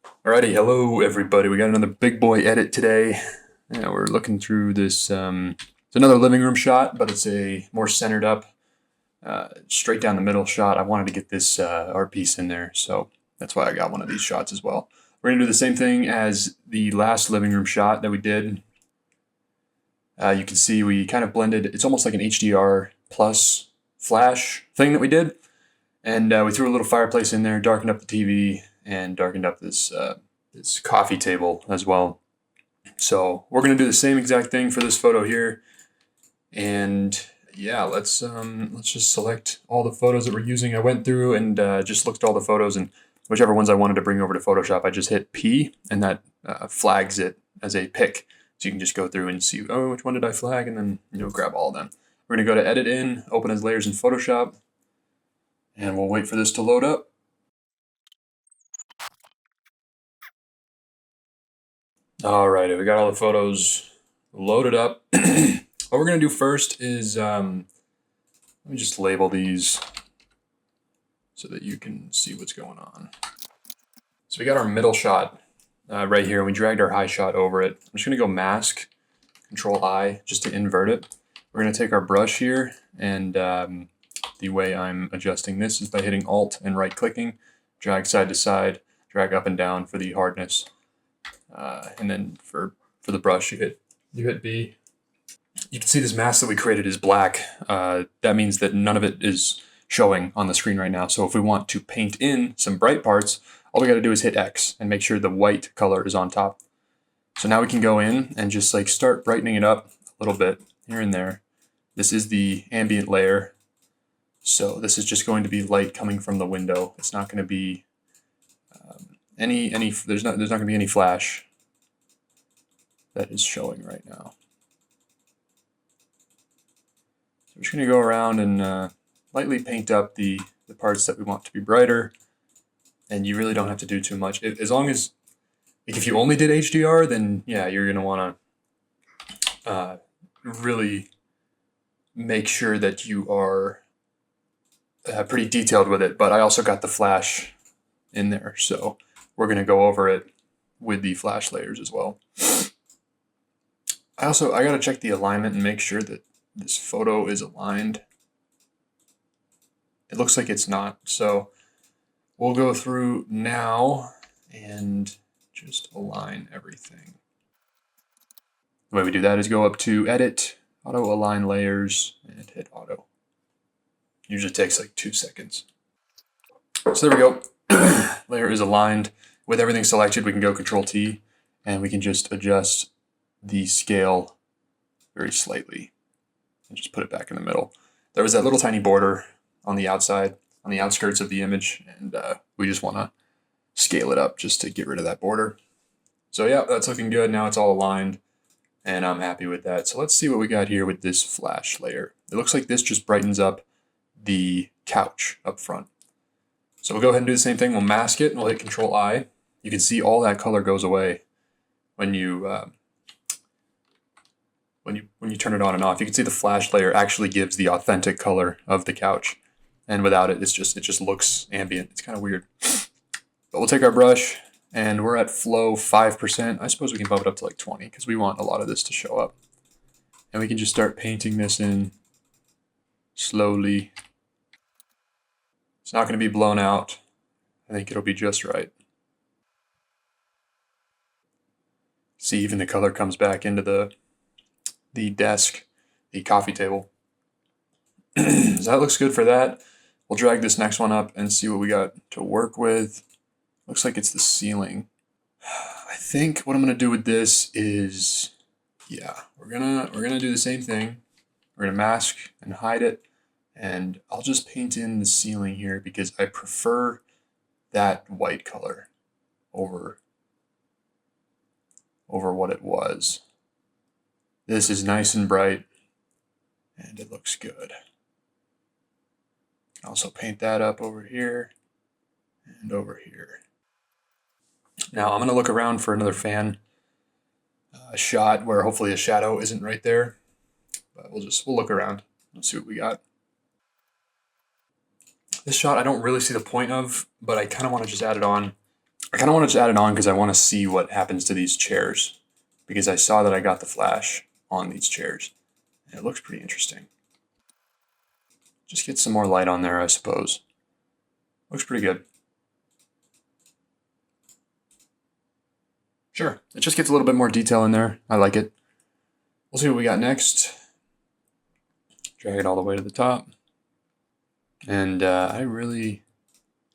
Alrighty, hello everybody. We got another big boy edit today. Yeah, we're looking through this. It's another living room shot, but it's a more centered up, straight down the middle shot. I wanted to get this art piece in there, so that's why I got one of these shots as well. We're gonna do the same thing as the last living room shot that we did. You can see we kind of blended. It's almost like an HDR plus flash thing that we did, and we threw a little fireplace in there, darkened up the TV, and darkened up this coffee table as well. So we're gonna do the same exact thing for this photo here, and yeah, let's just select all the photos that we're using. I went through and just looked at all the photos, and whichever ones I wanted to bring over to Photoshop, I just hit P, and that flags it as a pick. So you can just go through and see, oh, which one did I flag, and then grab all of them. We're gonna go to Edit in, open as layers in Photoshop, and we'll wait for this to load up. All right, we got all the photos loaded up. What we're gonna do first is, let me just label these so that you can see what's going on. So we got our middle shot right here, and we dragged our high shot over it. I'm just gonna go mask, Control I, just to invert it. We're gonna take our brush here, and the way I'm adjusting this is by hitting Alt and right clicking, drag side to side, drag up and down for the hardness. And then for the brush, you hit B. You can see this mask that we created is black. That means that none of it is showing on the screen right now. So if we want to paint in some bright parts, all we got to do is hit X and make sure the white color is on top. So now we can go in and just like start brightening it up a little bit here and there. This is the ambient layer. So this is just going to be light coming from the window. It's not going to be there's not going to be any flash that is showing right now. So we're just going to go around and lightly paint up the parts that we want to be brighter, and you really don't have to do too much. As long as, like, if you only did HDR, then yeah, you're going to want to really make sure that you are pretty detailed with it. But I also got the flash in there, so we're going to go over it with the flash layers as well. I got to check the alignment and make sure that this photo is aligned. It looks like it's not, so we'll go through now and just align everything. The way we do that is go up to Edit, Auto Align Layers, and hit Auto. Usually takes like 2 seconds. So there we go. Layer is aligned. With everything selected, we can go Control T, and we can just adjust the scale very slightly and just put it back in the middle. There was that little tiny border on the outside, on the outskirts of the image, and we just want to scale it up just to get rid of that border. So yeah, that's looking good. Now it's all aligned, and I'm happy with that. So let's see what we got here with this flash layer. It looks like this just brightens up the couch up front. So we'll go ahead and do the same thing. We'll mask it, and we'll hit Control I. You can see all that color goes away when you turn it on and off. You can see the flash layer actually gives the authentic color of the couch, and without it, it just looks ambient. It's kind of weird. But we'll take our brush, and we're at flow 5%. I suppose we can bump it up to like 20 because we want a lot of this to show up. And we can just start painting this in slowly. It's not going to be blown out. I think it'll be just right. See, even the color comes back into the desk, the coffee table. So that looks good for that. We'll drag this next one up and see what we got to work with. Looks like it's the ceiling. I think what I'm gonna do with this is, yeah, we're gonna do the same thing. We're gonna mask and hide it, and I'll just paint in the ceiling here because I prefer that white color over what it was. This is nice and bright, and it looks good. Also paint that up over here and over here. Now I'm going to look around for another fan shot where hopefully a shadow isn't right there, but we'll look around and see what we got. This shot I don't really see the point of, but I kind of want to just add it on. I kind of want to just add it on because I want to see what happens to these chairs, because I saw that I got the flash on these chairs. And it looks pretty interesting. Just get some more light on there, I suppose. Looks pretty good. Sure, it just gets a little bit more detail in there. I like it. We'll see what we got next. Drag it all the way to the top. And I really...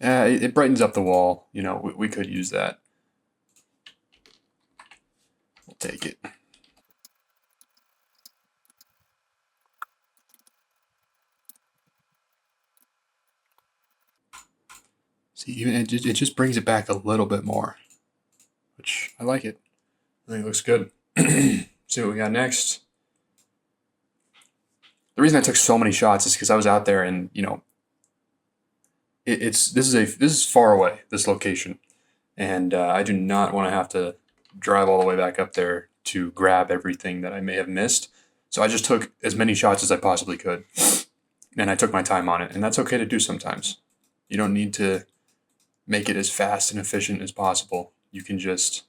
it brightens up the wall. You know, we could use that. We'll take it. See, even it just brings it back a little bit more, which I like it. I think it looks good. See what we got next. The reason I took so many shots is because I was out there, and you know, this is far away, this location, and I do not want to have to drive all the way back up there to grab everything that I may have missed. So I just took as many shots as I possibly could, and I took my time on it, and that's okay to do sometimes. You don't need to make it as fast and efficient as possible. You can just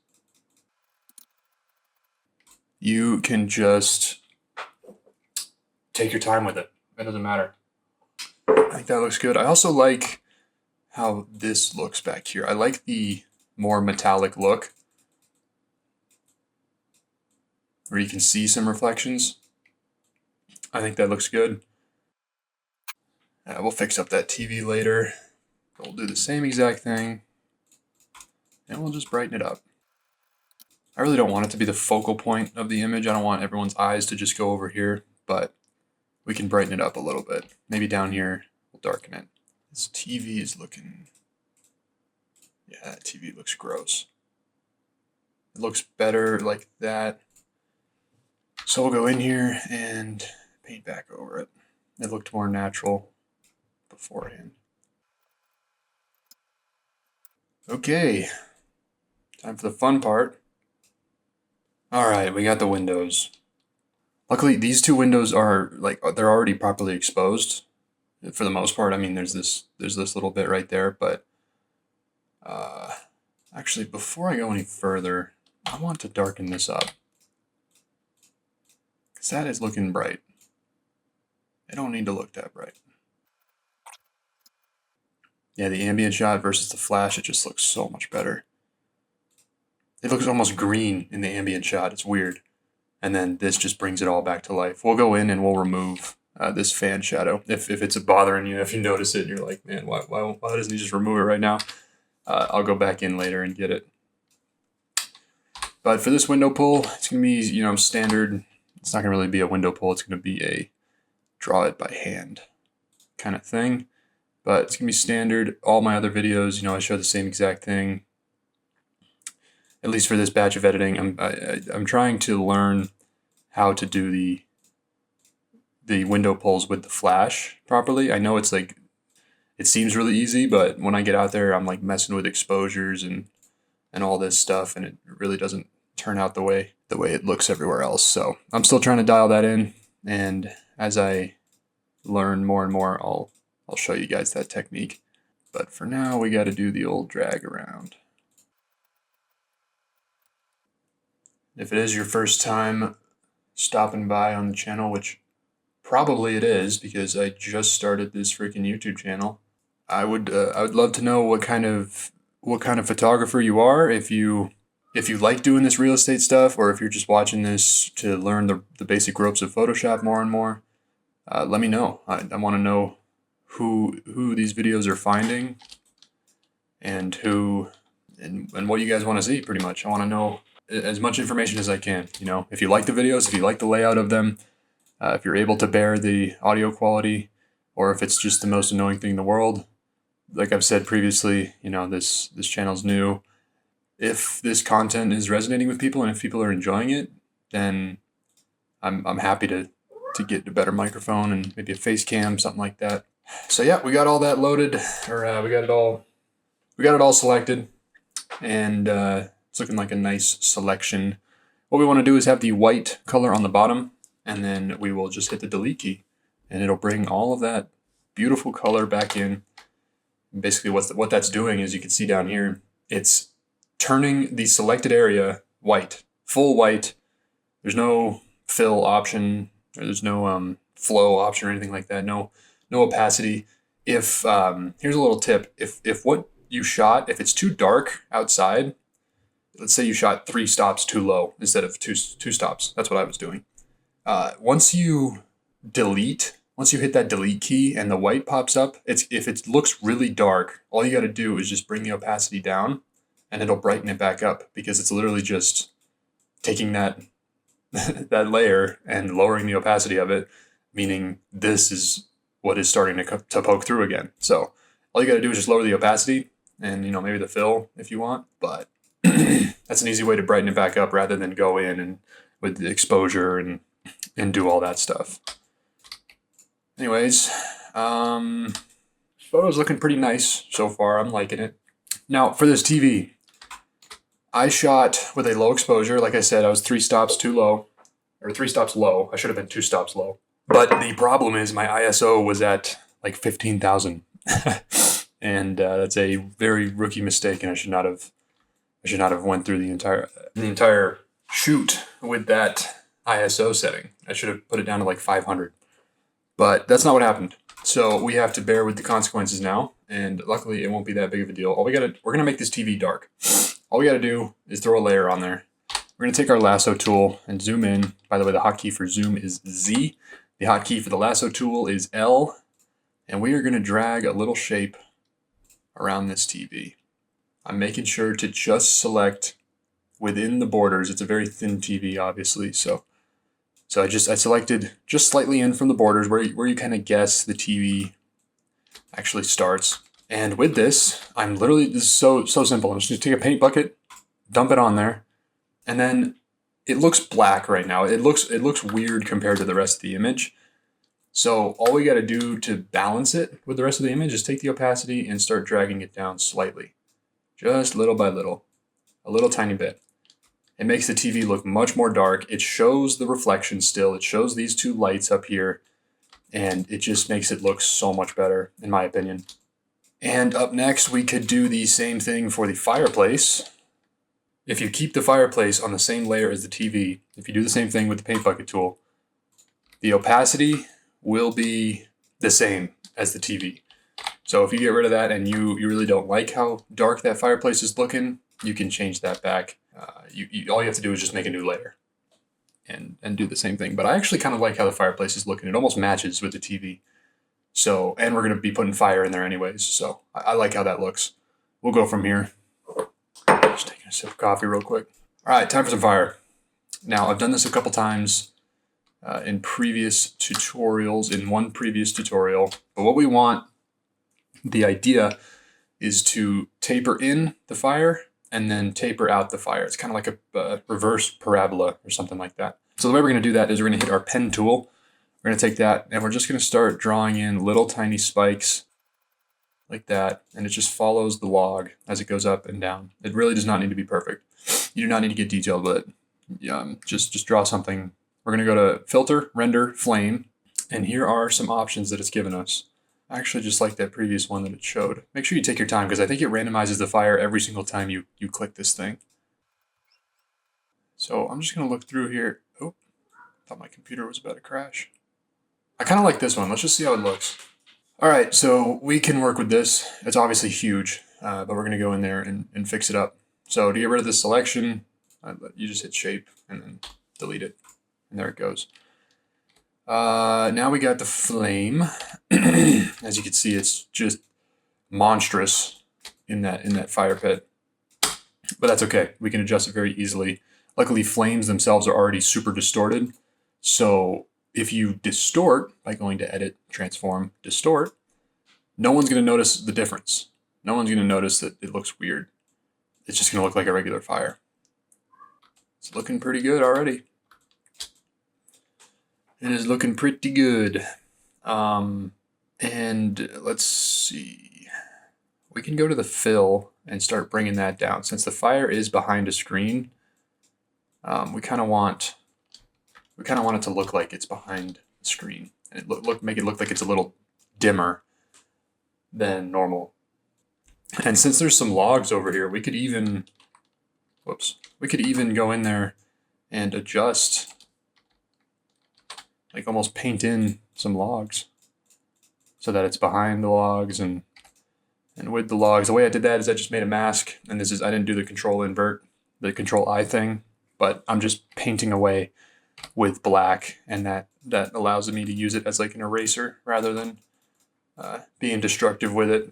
take your time with it. It doesn't matter. I think that looks good. I also like how this looks back here. I like the more metallic look, where you can see some reflections. I think that looks good. We'll fix up that TV later. We'll do the same exact thing, and we'll just brighten it up. I really don't want it to be the focal point of the image. I don't want everyone's eyes to just go over here, but we can brighten it up a little bit. Maybe down here, we'll darken it. This TV is looking... yeah, that TV looks gross. It looks better like that. So we'll go in here and paint back over it. It looked more natural beforehand. Okay, time for the fun part. All right, we got the windows. Luckily, these two windows are they're already properly exposed for the most part. I mean, there's this little bit right there, but actually, before I go any further, I want to darken this up, because that is looking bright. It don't need to look that bright. Yeah, the ambient shot versus the flash, it just looks so much better. It looks almost green in the ambient shot. It's weird. And then this just brings it all back to life. We'll go in and we'll remove this fan shadow. If it's bothering you, if you notice it and you're like, man, why doesn't he just remove it right now? I'll go back in later and get it. But for this window pull, it's going to be, you know, standard. It's not going to really be a window pull. It's going to be a draw it by hand kind of thing. But it's going to be standard. All my other videos, you know, I show the same exact thing. At least for this batch of editing, I'm trying to learn how to do the window pulls with the flash properly. I know it's like, it seems really easy, but when I get out there, I'm like messing with exposures and all this stuff, and it really doesn't turn out the way it looks everywhere else. So I'm still trying to dial that in, and as I learn more and more, I'll show you guys that technique. But for now, we got to do the old drag around. If it is your first time stopping by on the channel, which probably it is because I just started this freaking YouTube channel, I would love to know what kind of photographer you are. If you like doing this real estate stuff, or if you're just watching this to learn the basic ropes of Photoshop more and more, let me know. I want to know who these videos are finding, and and what you guys want to see. Pretty much, I want to know as much information as I can. You know, if you like the videos, if you like the layout of them, if you're able to bear the audio quality, or if it's just the most annoying thing in the world. Like I've said previously, you know, this channel's new. If this content is resonating with people and if people are enjoying it, then I'm happy to get a better microphone and maybe a face cam, something like that. So yeah, we got all that loaded, or we got it all selected, and it's looking like a nice selection. What we want to do is have the white color on the bottom, and then we will just hit the delete key, and it'll bring all of that beautiful color back in. Basically, what that's doing is, you can see down here, it's turning the selected area white, full white. There's no fill option, or there's no flow option or anything like that. No opacity. If here's a little tip: if what you shot, if it's too dark outside, let's say you shot 3 stops too low instead of two stops. That's what I was doing. Once you hit that delete key and the white pops up, if it looks really dark, all you got to do is just bring the opacity down, and it'll brighten it back up, because it's literally just taking that that layer and lowering the opacity of it, meaning this is what is starting to poke through again. So all you got to do is just lower the opacity and, maybe the fill if you want, but that's an easy way to brighten it back up rather than go in and with the exposure and do all that stuff. Anyways, photo's looking pretty nice so far. I'm liking it. Now for this TV, I shot with a low exposure. Like I said, I was 3 stops too low, or 3 stops low. I should have been 2 stops low. But the problem is my ISO was at like 15,000, and that's a very rookie mistake. And I should not have went through the entire shoot with that ISO setting. I should have put it down to like 500. But that's not what happened. So we have to bear with the consequences now. And luckily, it won't be that big of a deal. We're gonna make this TV dark. All we got to do is throw a layer on there. We're going to take our lasso tool and zoom in. By the way, the hotkey for zoom is Z. The hotkey for the lasso tool is L. And we are going to drag a little shape around this TV. I'm making sure to just select within the borders. It's a very thin TV, obviously. So I selected just slightly in from the borders where you kind of guess the TV actually starts. And with this, this is so simple. I'm just going to take a paint bucket, dump it on there, and then it looks black right now. It looks weird compared to the rest of the image. So all we got to do to balance it with the rest of the image is take the opacity and start dragging it down slightly. Just little by little, a little tiny bit. It makes the TV look much more dark. It shows the reflection still. It shows these 2 lights up here, and it just makes it look so much better, in my opinion. And up next, we could do the same thing for the fireplace. If you keep the fireplace on the same layer as the TV, if you do the same thing with the paint bucket tool, the opacity will be the same as the TV. So if you get rid of that and you really don't like how dark that fireplace is looking, you can change that back. All you have to do is just make a new layer and do the same thing. But I actually kind of like how the fireplace is looking. It almost matches with the TV. So, and we're going to be putting fire in there anyways. So I like how that looks. We'll go from here. Just taking a sip of coffee real quick. All right, time for some fire. Now, I've done this a couple times in one previous tutorial. But what we want, the idea is to taper in the fire and then taper out the fire. It's kind of like a reverse parabola or something like that. So the way we're going to do that is we're going to hit our pen tool. We're going to take that and we're just going to start drawing in little tiny spikes like that. And it just follows the log as it goes up and down. It really does not need to be perfect. You do not need to get detailed with it. Just draw something. We're going to go to Filter, Render, Flame. And here are some options that it's given us. I actually just like that previous one that it showed. Make sure you take your time because I think it randomizes the fire every single time you click this thing. So I'm just going to look through here. Oh, thought my computer was about to crash. I kind of like this one. Let's just see how it looks. All right, so we can work with this. It's obviously huge, but we're going to go in there and fix it up. So to get rid of this selection, you just hit Shape and then delete it. And there it goes. Now we got the flame. As you can see, it's just monstrous in that fire pit. But that's okay. We can adjust it very easily. Luckily, flames themselves are already super distorted. So if you distort by going to Edit, Transform, Distort, no one's going to notice the difference. No one's going to notice that it looks weird. It's just going to look like a regular fire. It's looking pretty good already. It is looking pretty good. And let's see. We can go to the fill and start bringing that down. Since the fire is behind a screen, we kind of want it to look like it's behind the screen, and make it look like it's a little dimmer than normal. And since there's some logs over here, we could even whoops. We could even go in there and adjust, like almost paint in some logs so that it's behind the logs and with the logs. The way I did that is I just made a mask, and I didn't do the the control I thing, but I'm just painting away with black, and that allows me to use it as like an eraser rather than being destructive with it.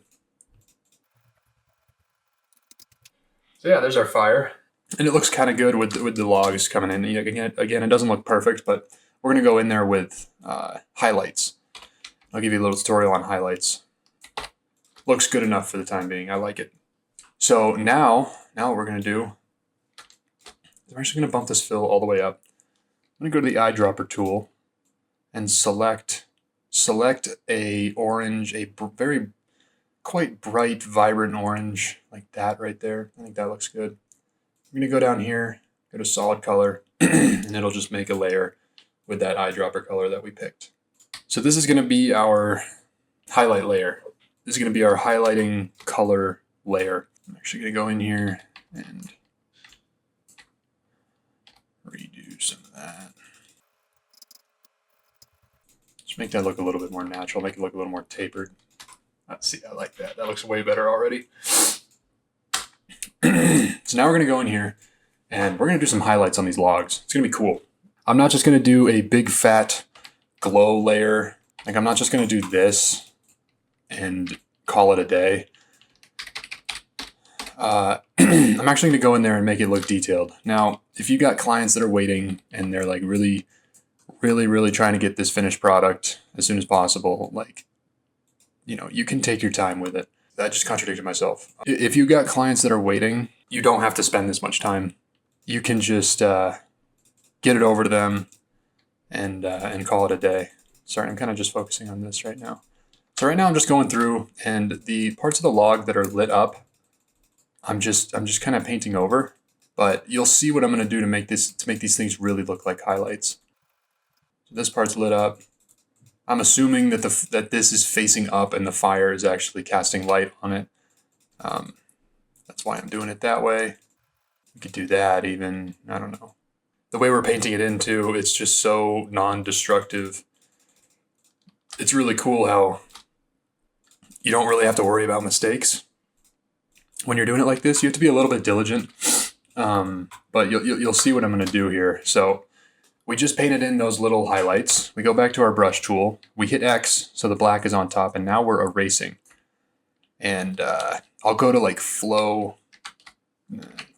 So yeah, there's our fire. And it looks kind of good with the logs coming in. Again, it doesn't look perfect, but we're going to go in there with highlights. I'll give you a little tutorial on highlights. Looks good enough for the time being. I like it. So now what we're going to do, I'm actually going to bump this fill all the way up. I'm going to go to the eyedropper tool and select a orange, very quite bright, vibrant orange, like that right there. I think that looks good. I'm going to go down here, go to solid color, and it'll just make a layer with that eyedropper color that we picked. So this is going to be our highlight layer. This is going to be our highlighting color layer. I'm actually going to go in here and redo some of that. Just make that look a little bit more natural, make it look a little more tapered. Let's see, I like that. That looks way better already. So now we're going to go in here and we're going to do some highlights on these logs. It's going to be cool. I'm not just going to do a big fat glow layer. Like, I'm not just going to do this and call it a day. I'm actually going to go in there and make it look detailed. Now, if you got clients that are waiting and they're like really trying to get this finished product as soon as possible, like, you know, you can take your time with it. That just contradicted myself. If you got clients that are waiting, you don't have to spend this much time. You can just get it over to them and call it a day. Sorry, I'm kind of just focusing on this right now. So right now I'm just going through, and the parts of the log that are lit up, I'm just kind of painting over. But you'll see what I'm going to do to make these things really look like highlights. So this part's lit up. I'm assuming that that this is facing up and the fire is actually casting light on it. That's why I'm doing it that way. You could do that even, I don't know. The way we're painting it in too, it's just so non-destructive. It's really cool how you don't really have to worry about mistakes. When you're doing it like this, you have to be a little bit diligent. But you'll see what I'm going to do here. So we just painted in those little highlights. We go back to our brush tool. We hit X so the black is on top, and now we're erasing. And I'll go to like flow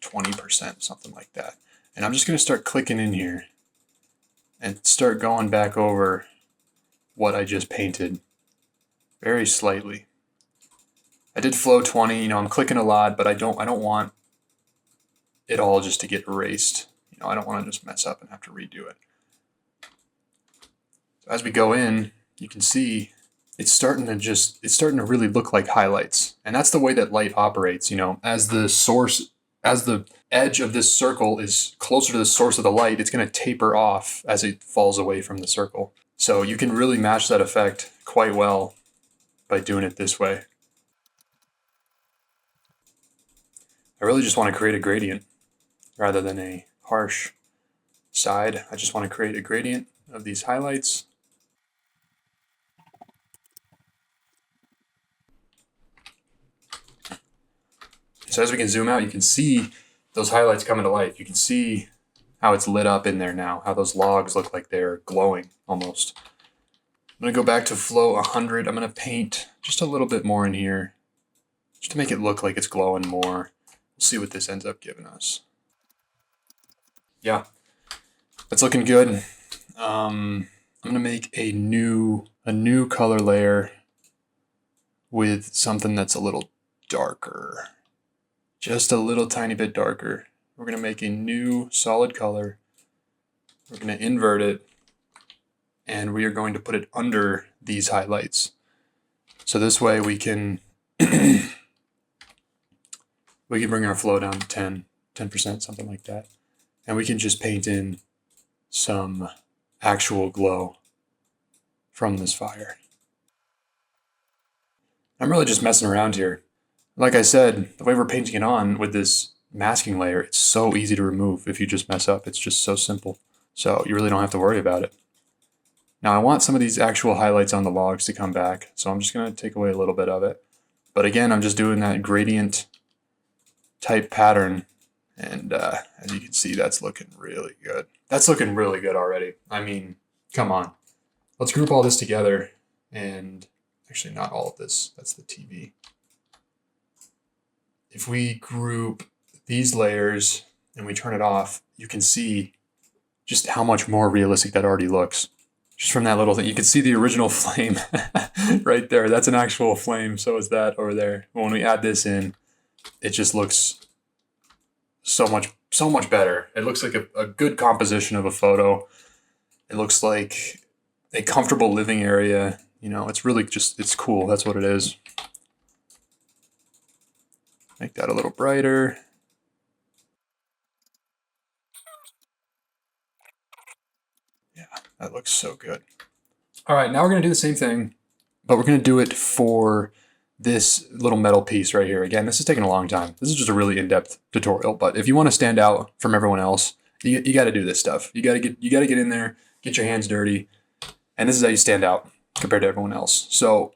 20%, something like that. And I'm just going to start clicking in here and start going back over what I just painted very slightly. I did flow 20, you know, I'm clicking a lot, but I don't want it all just to get erased. You know, I don't want to just mess up and have to redo it. So as we go in, you can see it's starting to really look like highlights. And that's the way that light operates, you know, as the edge of this circle is closer to the source of the light, it's going to taper off as it falls away from the circle. So you can really match that effect quite well by doing it this way. I really just want to create a gradient rather than a harsh side. I just want to create a gradient of these highlights. So as we can zoom out, you can see those highlights coming to life. You can see how it's lit up in there now, how those logs look like they're glowing almost. I'm going to go back to flow 100. I'm going to paint just a little bit more in here just to make it look like it's glowing more. We'll see what this ends up giving us. Yeah, that's looking good. I'm going to make a new color layer with something that's a little darker. Just a little tiny bit darker. We're going to make a new solid color. We're going to invert it, and we are going to put it under these highlights. So this way we can bring our flow down to 10%, something like that. And we can just paint in some actual glow from this fire. I'm really just messing around here. Like I said, the way we're painting it on with this masking layer, it's so easy to remove if you just mess up. It's just so simple. So you really don't have to worry about it. Now I want some of these actual highlights on the logs to come back, so I'm just going to take away a little bit of it. But again, I'm just doing that gradient type pattern, and as you can see, that's looking really good. That's looking really good already. I mean, come on. Let's group all this together, and actually not all of this, that's the TV. If we group these layers and we turn it off, you can see just how much more realistic that already looks. Just from that little thing, you can see the original flame right there. That's an actual flame, so is that over there. When we add this in, it just looks so much better. It looks like a good composition of a photo. It looks like a comfortable living area. You know, it's really just, it's cool. That's what it is. Make that a little brighter. Yeah, that looks so good. All right, now we're gonna do the same thing, but we're gonna do it for this little metal piece right here. Again, this is taking a long time. This is just a really in-depth tutorial, but if you want to stand out from everyone else, you got to do this stuff. You got to get in there, get your hands dirty, and this is how you stand out compared to everyone else. So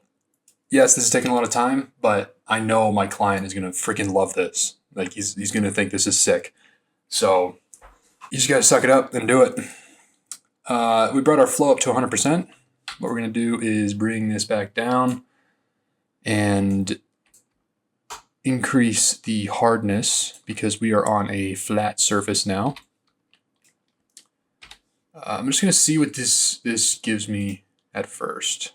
yes, this is taking a lot of time, but I know my client is gonna freaking love this. Like he's gonna think this is sick. So you just gotta suck it up and do it. We brought our flow up to 100%. What we're gonna do is bring this back down and increase the hardness because we are on a flat surface now. I'm just gonna see what this gives me at first.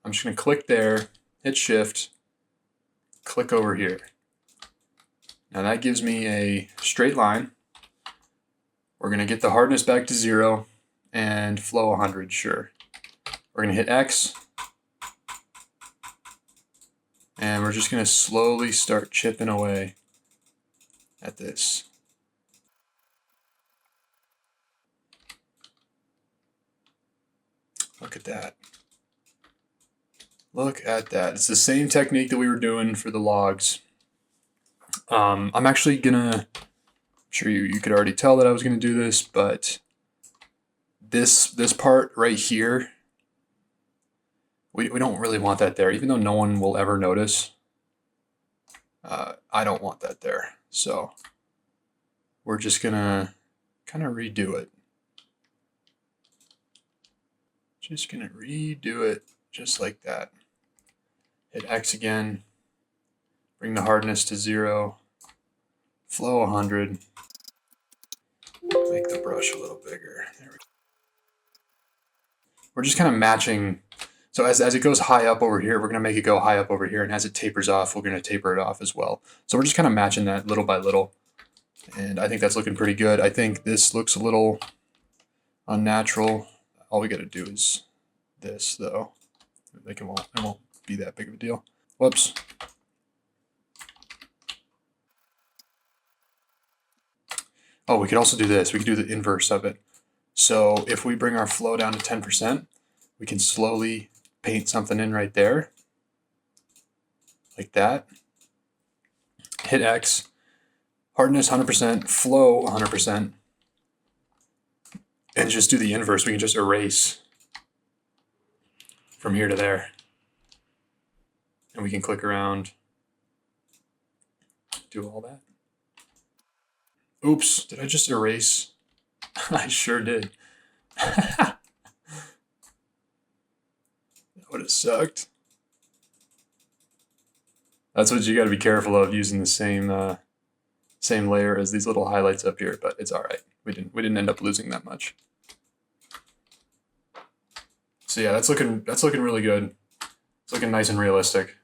I'm just gonna click there, hit shift, click over here. Now that gives me a straight line. We're gonna get the hardness back to 0 and flow 100, sure. We're gonna hit X, and we're just gonna slowly start chipping away at this. Look at that. Look at that. It's the same technique that we were doing for the logs. I'm actually gonna, I'm sure you could already tell that I was gonna do this, but this part right here, we don't really want that there, even though no one will ever notice. I don't want that there. So we're just gonna kind of redo it. Just gonna redo it just like that. Hit X again, bring the hardness to 0, flow 100, make the brush a little bigger. There we go. We're just kind of matching. So as it goes high up over here, we're gonna make it go high up over here, and as it tapers off, we're gonna taper it off as well. So we're just kind of matching that little by little, and I think that's looking pretty good. I think this looks a little unnatural. All we gotta do is this though. It won't be that big of a deal. Whoops. Oh, we could also do this. We could do the inverse of it. So if we bring our flow down to 10%, we can slowly paint something in right there, like that. Hit X, hardness 100%, flow 100%, and just do the inverse. We can just erase from here to there. And we can click around, do all that. Oops, did I just erase? I sure did. That would have sucked. That's what you got to be careful of, using the same layer as these little highlights up here, but it's all right. We didn't end up losing that much. So yeah, that's looking really good. It's looking nice and realistic.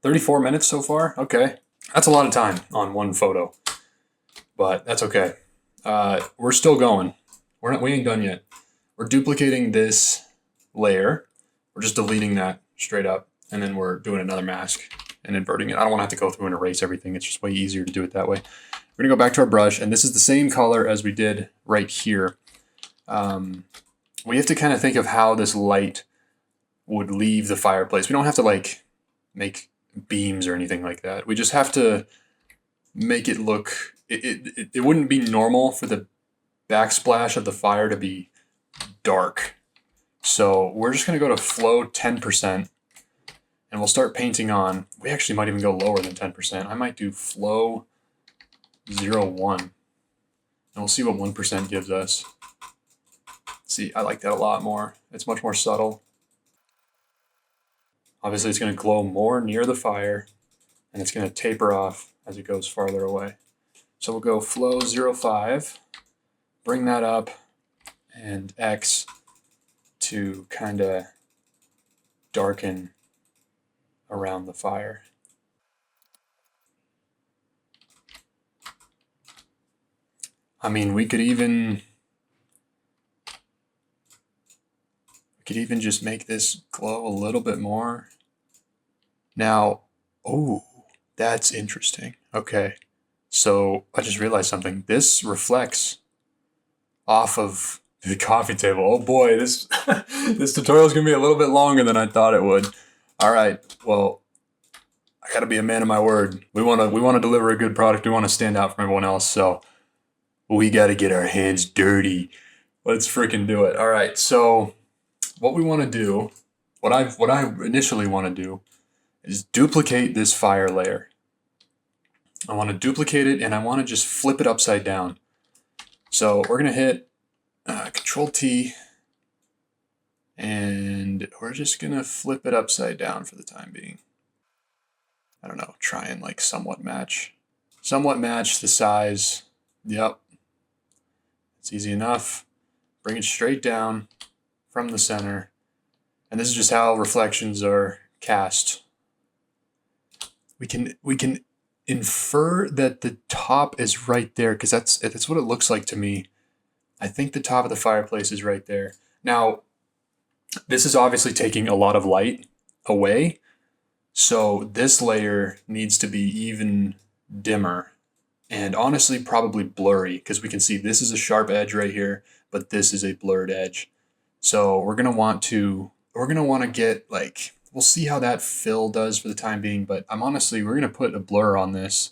34 minutes so far. Okay, that's a lot of time on one photo, but that's okay. We're still going. We ain't done yet. We're duplicating this layer. We're just deleting that straight up, and then we're doing another mask and inverting it. I don't want to have to go through and erase everything. It's just way easier to do it that way. We're gonna go back to our brush, and this is the same color as we did right here. We have to kind of think of how this light would leave the fireplace. We don't have to like make beams or anything like that. We just have to make it look it wouldn't be normal for the backsplash of the fire to be dark. So we're just going to go to flow 10%, and we'll start painting on. We actually might even go lower than 10%. I might do flow 0.1, and we'll see what 1% gives us. See, I like that a lot more. It's much more subtle. Obviously, it's going to glow more near the fire, and it's going to taper off as it goes farther away. So we'll go flow 0.5, bring that up, and X to kind of darken around the fire. I mean, we could even just make this glow a little bit more. Now, oh, that's interesting. Okay, so I just realized something. This reflects off of the coffee table. Oh boy, this this tutorial is gonna be a little bit longer than I thought it would. All right, well, I gotta be a man of my word. We wanna deliver a good product. We wanna stand out from everyone else. So we gotta get our hands dirty. Let's freaking do it. All right, so what we want to do, what I initially want to do, is duplicate this fire layer. I want to duplicate it, and I want to just flip it upside down. So we're gonna hit Control T, and we're just gonna flip it upside down for the time being. I don't know, try and like somewhat match the size. Yep, it's easy enough. Bring it straight down from the center, and this is just how reflections are cast. We can infer that the top is right there, because that's what it looks like to me. I think the top of the fireplace is right there. Now, this is obviously taking a lot of light away, so this layer needs to be even dimmer, and honestly probably blurry, because we can see this is a sharp edge right here, but this is a blurred edge. So we're gonna want to get, like, we'll see how that fill does for the time being, but we're gonna put a blur on this.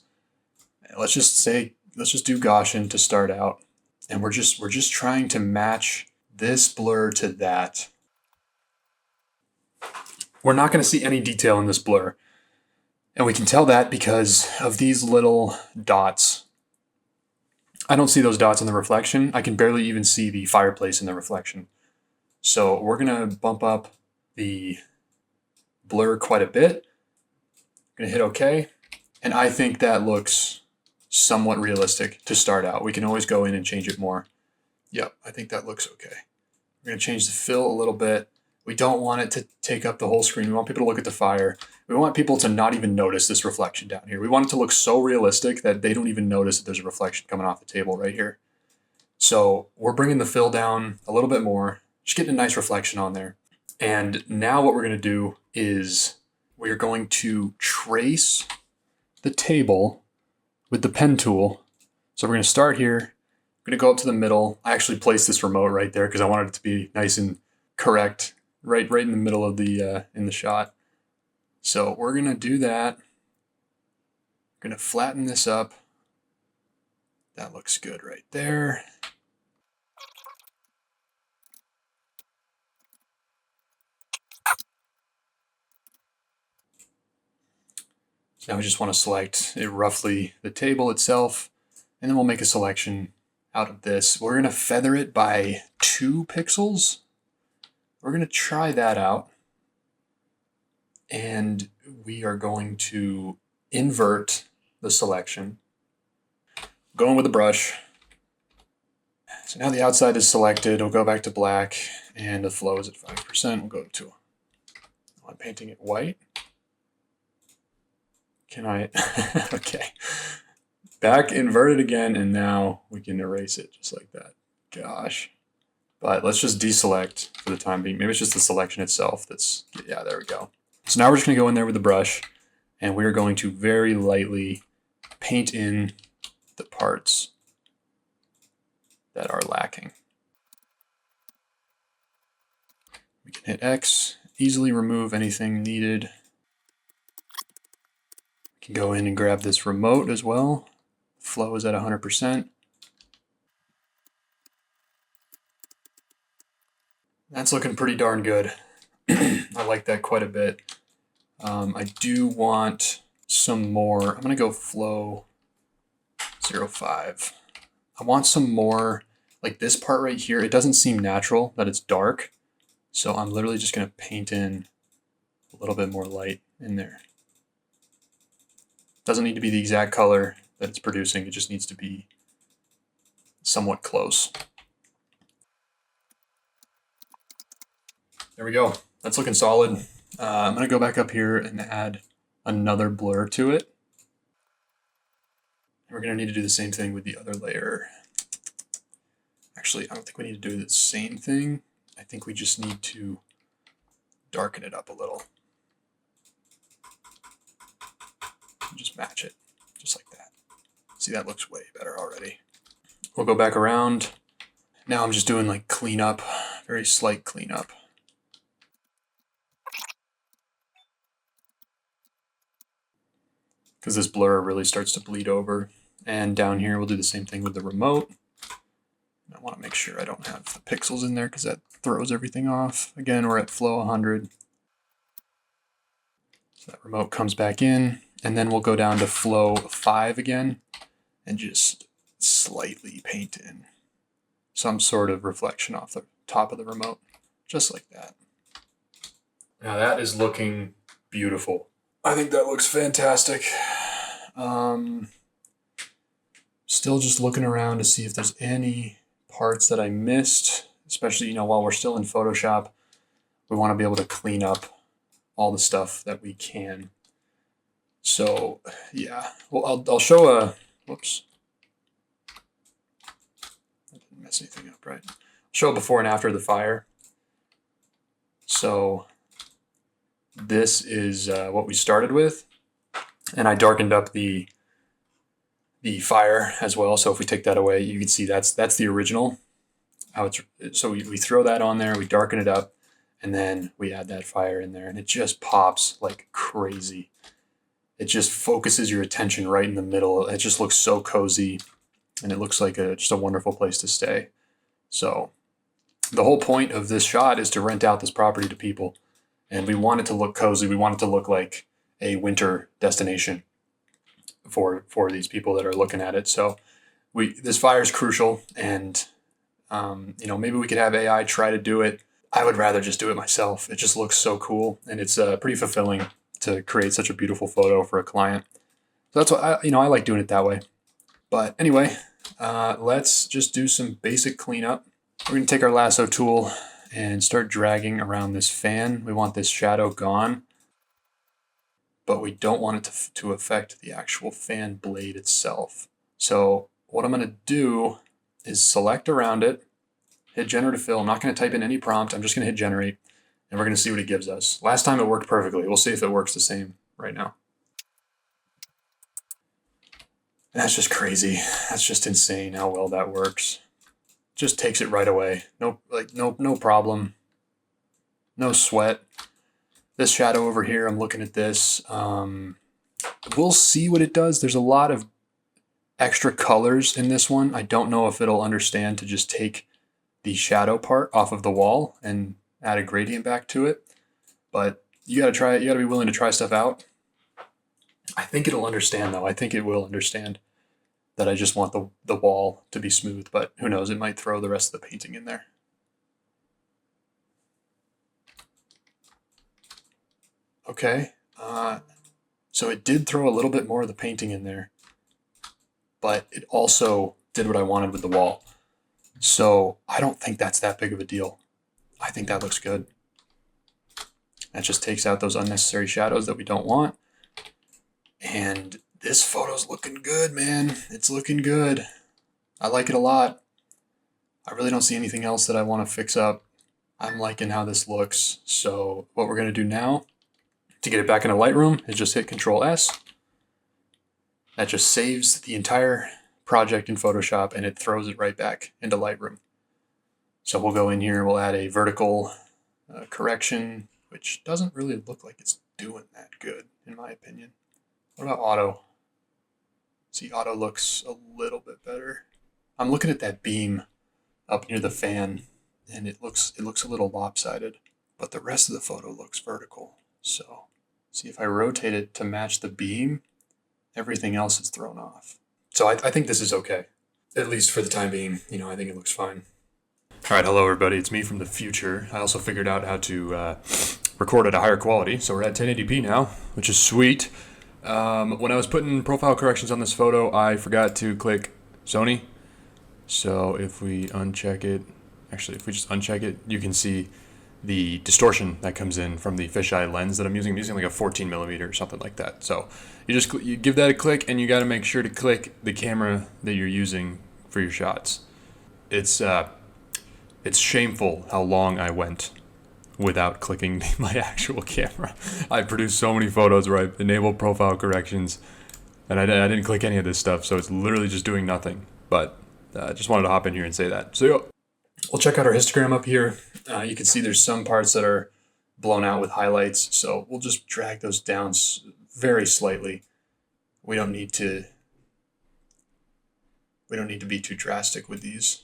Let's just do Gaussian to start out, and we're just trying to match this blur to that. We're not gonna see any detail in this blur, and we can tell that because of these little dots. I don't see those dots in the reflection. I can barely even see the fireplace in the reflection. So we're gonna bump up the blur quite a bit. Gonna hit OK, and I think that looks somewhat realistic to start out. We can always go in and change it more. Yep, I think that looks okay. We're gonna change the fill a little bit. We don't want it to take up the whole screen. We want people to look at the fire. We want people to not even notice this reflection down here. We want it to look so realistic that they don't even notice that there's a reflection coming off the table right here. So we're bringing the fill down a little bit more, just getting a nice reflection on there. And now what we're going to do is we're going to trace the table with the pen tool. So we're going to start here. I'm going to go up to the middle. I actually placed this remote right there because I wanted it to be nice and correct, right in the middle of the in the shot. So we're going to do that. We're going to flatten this up. That looks good right there. Now we just want to select it roughly the table itself, and then we'll make a selection out of this. We're going to feather it by 2 pixels. We're going to try that out, and we are going to invert the selection. Going with a brush. So now the outside is selected. We'll go back to black, and the flow is at 5%. We'll go to, I'm painting it white. Can I? Okay. Back inverted again, and now we can erase it just like that. Gosh. But let's just deselect for the time being. Maybe it's just the selection itself that's, yeah, there we go. So now we're just going to go in there with the brush, and we're going to very lightly paint in the parts that are lacking. We can hit X, easily remove anything needed. We can go in and grab this remote as well, flow is at 100%. That's looking pretty darn good. I like that quite a bit. I do want some more. I'm going to go flow 0.5. I want some more, like this part right here. It doesn't seem natural that it's dark. So I'm literally just going to paint in a little bit more light in there. Doesn't need to be the exact color that it's producing. It just needs to be somewhat close. There we go. That's looking solid. I'm going to go back up here and add another blur to it. We're going to need to do the same thing with the other layer. Actually, I don't think we need to do the same thing. I think we just need to darken it up a little. Just match it, just like that. See, that looks way better already. We'll go back around. Now I'm just doing like cleanup, very slight cleanup. Because this blur really starts to bleed over. And down here, we'll do the same thing with the remote. I want to make sure I don't have the pixels in there because that throws everything off. Again, we're at flow 100. So that remote comes back in, and then we'll go down to flow 5 again and just slightly paint in some sort of reflection off the top of the remote, just like that. Now that is looking beautiful. I think that looks fantastic. Still just looking around to see if there's any parts that I missed, especially, while we're still in Photoshop, we want to be able to clean up all the stuff that we can. So yeah, well, I'll show a, whoops. I didn't mess anything up, right? I'll show a before and after the fire. So this is what we started with, and I darkened up the fire as well. So if we take that away, you can see that's the original. So we throw that on there, we darken it up, and then we add that fire in there, and it just pops like crazy. It just focuses your attention right in the middle. It just looks so cozy, and it looks like just a wonderful place to stay. So the whole point of this shot is to rent out this property to people, and we want it to look cozy. We want it to look like a winter destination for these people that are looking at it. So this fire is crucial, and maybe we could have AI try to do it. I would rather just do it myself. It just looks so cool, and it's pretty fulfilling to create such a beautiful photo for a client. So that's what I like doing it that way. But anyway, let's just do some basic cleanup. We're going to take our lasso tool and start dragging around this fan. We want this shadow gone, but we don't want it to affect the actual fan blade itself. So what I'm going to do is select around it, hit generative fill. I'm not going to type in any prompt. I'm just going to hit generate, and we're going to see what it gives us. Last time it worked perfectly. We'll see if it works the same right now. And that's just crazy. That's just insane how well that works. Just takes it right away. No problem. No sweat. This shadow over here, I'm looking at this. We'll see what it does. There's a lot of extra colors in this one. I don't know if it'll understand to just take the shadow part off of the wall and add a gradient back to it. But you gotta try it. You gotta be willing to try stuff out. I think it'll understand though. I think it will understand that I just want the wall to be smooth, but who knows, it might throw the rest of the painting in there. Okay, so it did throw a little bit more of the painting in there, but it also did what I wanted with the wall. So I don't think that's that big of a deal. I think that looks good. That just takes out those unnecessary shadows that we don't want. And this photo's looking good, man. It's looking good. I like it a lot. I really don't see anything else that I want to fix up. I'm liking how this looks. So what we're going to do now to get it back into Lightroom is just hit Control S. That just saves the entire project in Photoshop, and it throws it right back into Lightroom. So we'll go in here, we'll add a vertical correction, which doesn't really look like it's doing that good, in my opinion. What about auto? See, auto looks a little bit better. I'm looking at that beam up near the fan, and it looks a little lopsided, but the rest of the photo looks vertical. So see, if I rotate it to match the beam, everything else is thrown off. So I think this is okay, at least for the time being. I think it looks fine. All right, hello everybody, it's me from the future. I also figured out how to record at a higher quality, so we're at 1080p now, which is sweet. When I was putting profile corrections on this photo, I forgot to click Sony. So if we uncheck it, if we just uncheck it, you can see the distortion that comes in from the fisheye lens that I'm using. I'm using like a 14mm or something like that. So you give that a click, and you got to make sure to click the camera that you're using for your shots. It's shameful how long I went without clicking my actual camera. I produced so many photos where I enabled profile corrections, and I didn't click any of this stuff, so it's literally just doing nothing. But I just wanted to hop in here and say that. So yeah, we'll check out our histogram up here. You can see there's some parts that are blown out with highlights, so we'll just drag those down very slightly. We don't need to be too drastic with these.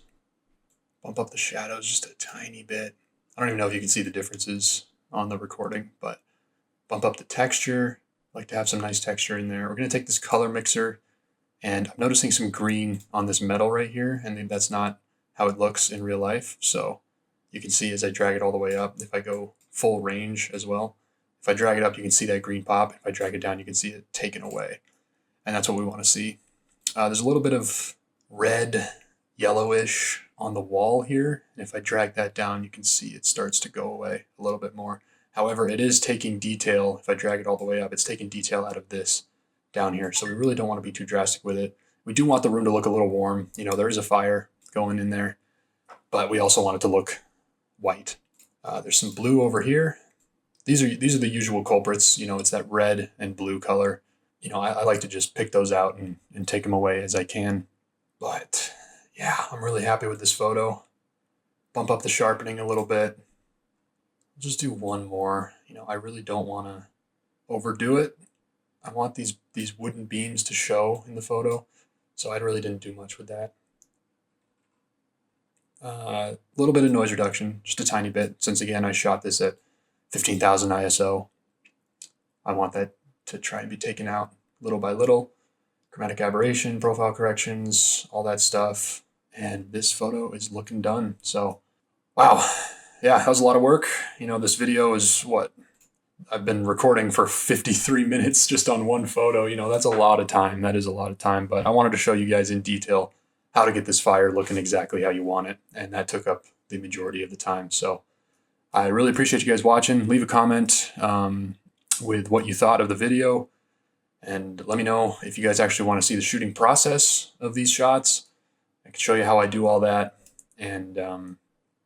Bump up the shadows just a tiny bit. I don't even know if you can see the differences on the recording, but bump up the texture. I like to have some nice texture in there. We're going to take this color mixer, and I'm noticing some green on this metal right here, and that's not how it looks in real life. So you can see as I drag it all the way up, if I go full range as well, if I drag it up, you can see that green pop. If I drag it down, you can see it taken away. And that's what we want to see. There's a little bit of red, yellowish on the wall here. And if I drag that down, you can see it starts to go away a little bit more. However, it is taking detail. If I drag it all the way up, it's taking detail out of this down here. So we really don't want to be too drastic with it. We do want the room to look a little warm. There is a fire going in there, but we also want it to look white. There's some blue over here. These are the usual culprits. It's that red and blue color. I like to just pick those out and take them away as I can. But yeah, I'm really happy with this photo. Bump up the sharpening a little bit. Just do one more. I really don't want to overdo it. I want these wooden beams to show in the photo, so I really didn't do much with that. A little bit of noise reduction, just a tiny bit, since again I shot this at 15,000 ISO. I want that to try and be taken out little by little. Chromatic aberration, profile corrections, all that stuff. And this photo is looking done. So, wow. Yeah, that was a lot of work. This video is what? I've been recording for 53 minutes just on one photo. That's a lot of time. That is a lot of time. But I wanted to show you guys in detail how to get this fire looking exactly how you want it. And that took up the majority of the time. So I really appreciate you guys watching. Leave a comment with what you thought of the video. And let me know if you guys actually want to see the shooting process of these shots. I can show you how I do all that. And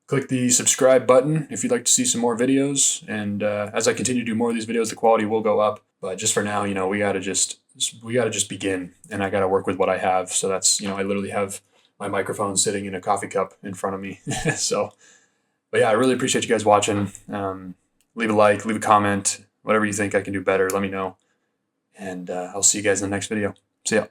click the subscribe button if you'd like to see some more videos. And as I continue to do more of these videos, the quality will go up. But just for now, we gotta just begin, and I gotta work with what I have. So that's, I literally have my microphone sitting in a coffee cup in front of me. But yeah, I really appreciate you guys watching. Leave a like, leave a comment, whatever you think I can do better, let me know. And I'll see you guys in the next video. See ya.